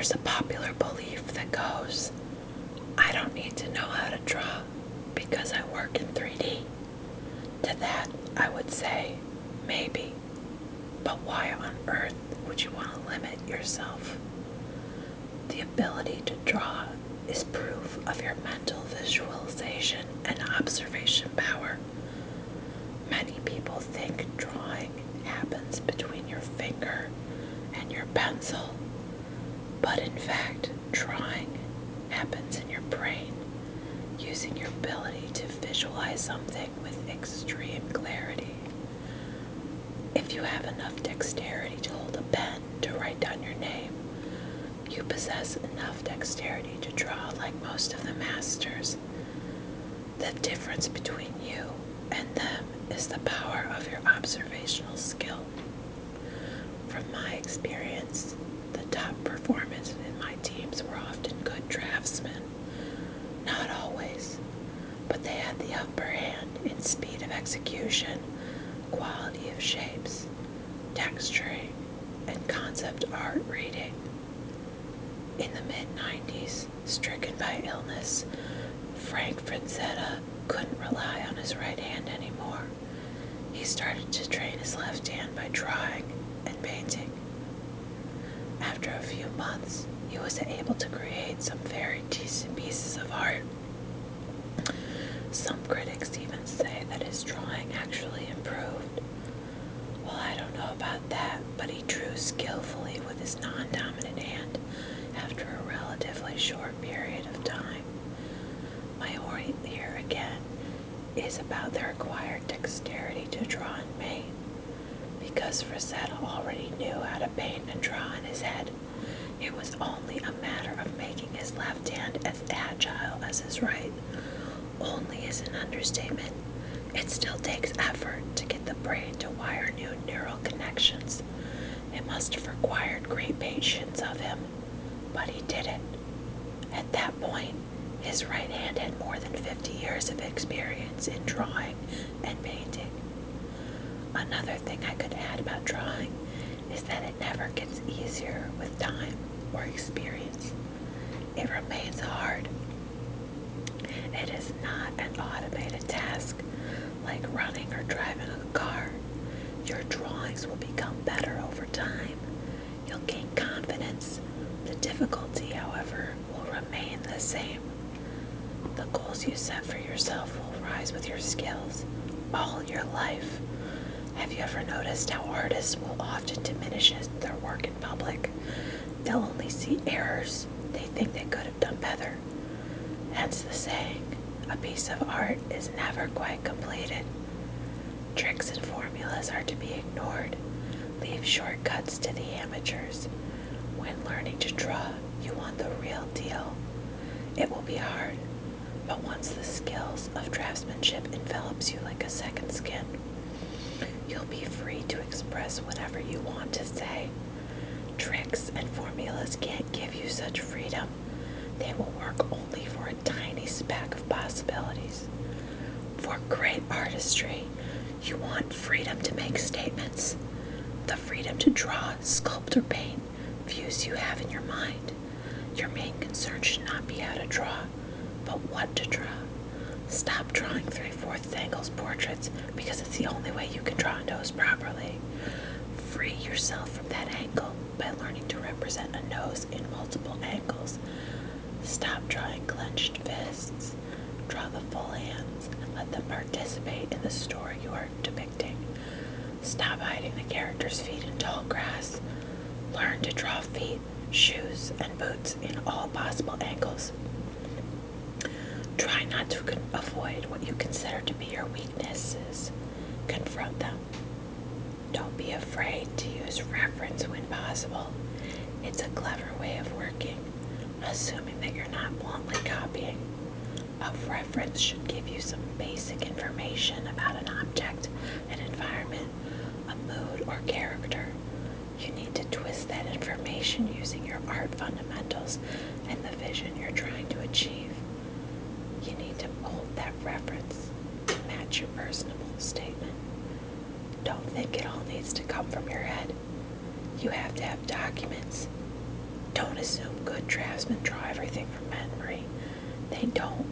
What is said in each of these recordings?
There's a popular belief that goes, I don't need to know how to draw because I work in 3D. To that, I would say, maybe. But why on earth would you want to limit yourself? The ability to draw is proof of your mental visualization and observation power. Many people think drawing happens between your finger and your pencil, but in fact, drawing happens in your brain, using your ability to visualize something with extreme clarity. If you have enough dexterity to hold a pen to write down your name, you possess enough dexterity to draw like most of the masters. The difference between you and them is the power of your observational skill. From my experience, the top performers in my teams were often good draftsmen. Not always, but they had the upper hand in speed of execution, quality of shapes, texturing, and concept art reading. In the mid-90s, stricken by illness, Frank Frazetta couldn't rely on his right hand anymore. He started to train his left hand by drawing and painting. After a few months, he was able to create some very decent pieces of art. Some critics even say that his drawing actually improved. Well, I don't know about that, but he drew skillfully with his non-dominant hand after a relatively short period of time. My point here again is about the required dexterity to draw and paint. Because Frazetta already knew how to paint and draw in his head, it was only a matter of making his left hand as agile as his right. Only is an understatement. It still takes effort to get the brain to wire new neural connections. It must have required great patience of him, but he did it. At that point, his right hand had more than 50 years of experience in drawing and painting. Another thing I could add about drawing is that it never gets easier with time or experience. It remains hard. It is not an automated task like running or driving a car. Your drawings will become better over time. You'll gain confidence. The difficulty, however, will remain the same. The goals you set for yourself will rise with your skills all your life. Have you ever noticed how artists will often diminish their work in public? They'll only see errors. They think they could have done better. Hence the saying, a piece of art is never quite completed. Tricks and formulas are to be ignored. Leave shortcuts to the amateurs. When learning to draw, you want the real deal. It will be hard, but once the skills of draftsmanship envelops you like a second skin, you'll be free to express whatever you want to say. Tricks and formulas can't give you such freedom. They will work only for a tiny speck of possibilities. For great artistry, you want freedom to make statements. The freedom to draw, sculpt, or paint views you have in your mind. Your main concern should not be how to draw, but what to draw. Stop drawing 3/4 angles portraits because it's the only way you can draw a nose properly. Free yourself from that angle by learning to represent a nose in multiple angles. Stop drawing clenched fists. Draw the full hands and let them participate in the story you are depicting. Stop hiding the character's feet in tall grass. Learn to draw feet, shoes, and boots in all possible angles. Try not to avoid what you consider to be your weaknesses. Confront them. Don't be afraid to use reference when possible. It's a clever way of working, assuming that you're not bluntly copying. A reference should give you some basic information about an object, an environment, a mood, or character. You need to twist that information using your art fundamentals and the vision you're trying to achieve. You need to mold that reference to match your personal statement. Don't think it all needs to come from your head. You have to have documents. Don't assume good draftsmen draw everything from memory. They don't.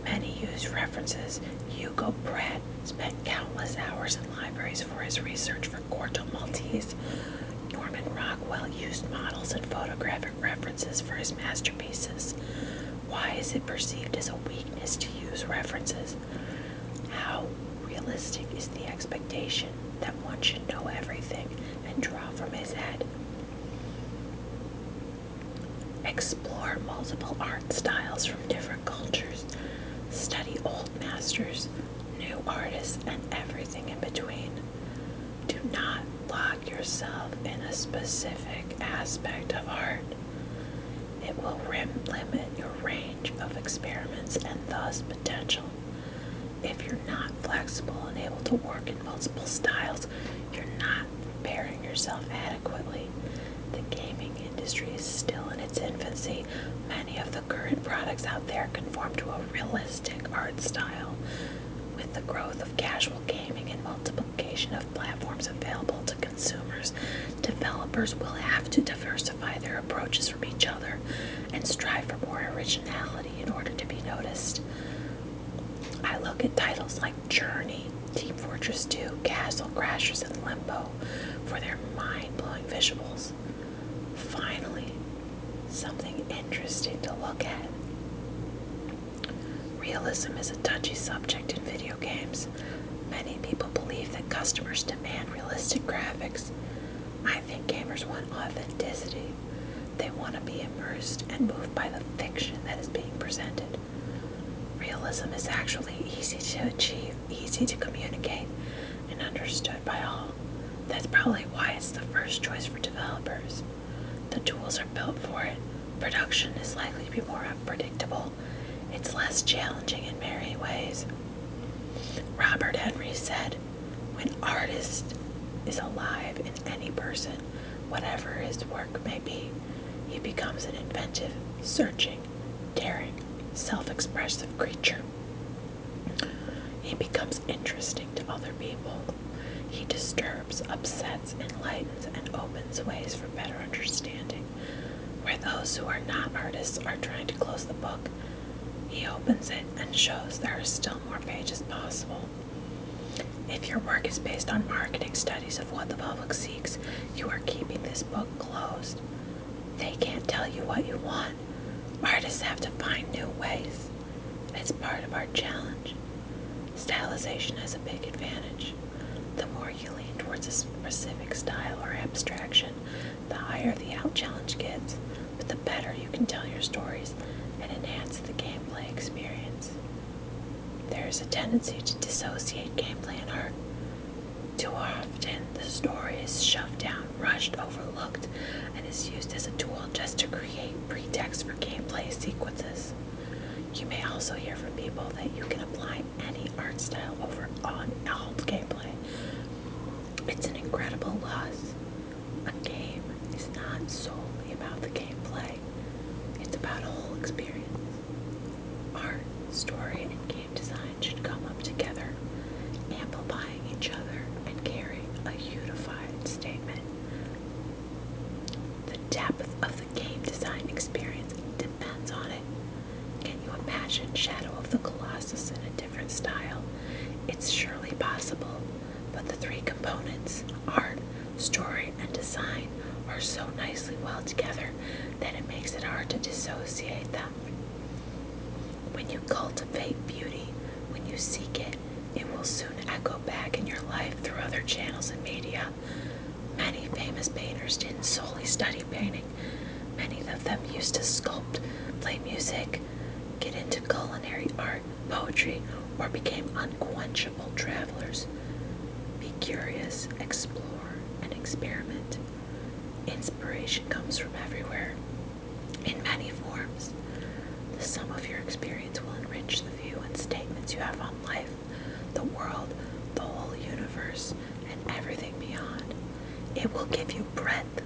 Many use references. Hugo Pratt spent countless hours in libraries for his research for Corto Maltese. Norman Rockwell used models and photographic references for his masterpieces. Why is it perceived as a weakness to use references? How realistic is the expectation that one should know everything and draw from his head? Explore multiple art styles from different cultures. Study old masters, new artists, and everything in between. Do not lock yourself in a specific aspect of art. It will limit your range of experiments and thus potential. If you're not flexible and able to work in multiple styles, you're not preparing yourself adequately. The gaming industry is still in its infancy. Many of the current products out there conform to a realistic art style. With the growth of casual gaming and multiplication of platforms available to consumers, developers will have to diversify their approaches from each other and strive for more originality in order to be noticed. I look at titles like Journey, Team Fortress 2, Castle Crashers, and Limbo for their mind-blowing visuals. Finally, something interesting to look at. Realism is a touchy subject in video games. Many people believe that customers demand realistic graphics. I think gamers want authenticity. They want to be immersed and moved by the fiction that is being presented. Realism is actually easy to achieve, easy to communicate, and understood by all. That's probably why it's the first choice for developers. The tools are built for it. Production is likely to be more unpredictable. It's less challenging in many ways. Robert Henry said, "When artist is alive in any person, whatever his work may be, he becomes an inventive, searching, daring, self-expressive creature. He becomes interesting to other people. He disturbs, upsets, enlightens, and opens ways for better understanding. Where those who are not artists are trying to close the book, he opens it and shows there are still more pages possible. If your work is based on marketing studies of what the public seeks, you are keeping this book closed. They can't tell you what you want. Artists have to find new ways. It's part of our challenge. Stylization has a big advantage. The more you lean towards a specific style or abstraction, the higher the out challenge gets, but the better you can tell your stories and enhance the gameplay experience. There is a tendency to dissociate gameplay and art. Too often, the story is shoved down, rushed, overlooked, and is used as a tool just to create pretext for gameplay sequences. You may also hear from people that you can apply any art style over on all gameplay. It's an incredible loss. A game is not solely about the gameplay. It's about a whole experience. Art, story, and game design should come up together, amplifying each other and carrying a unified statement. The depth of the game design experience depends on it. Can you imagine Shadow of the Colossus in a different style? It's surely possible, but the three components, art, story, and design, are so nicely well together that it makes it hard to dissociate them. When you cultivate beauty, when you seek it, it will soon echo back in your life through other channels and media. Many famous painters didn't solely study painting. Many of them used to sculpt, play music, get into culinary art, poetry, or became unquenchable travelers. Be curious, explore, and experiment. Inspiration comes from everywhere, in many forms. The sum of your experience will enrich the view and statements you have on life, the world, the whole universe, and everything beyond. It will give you breadth,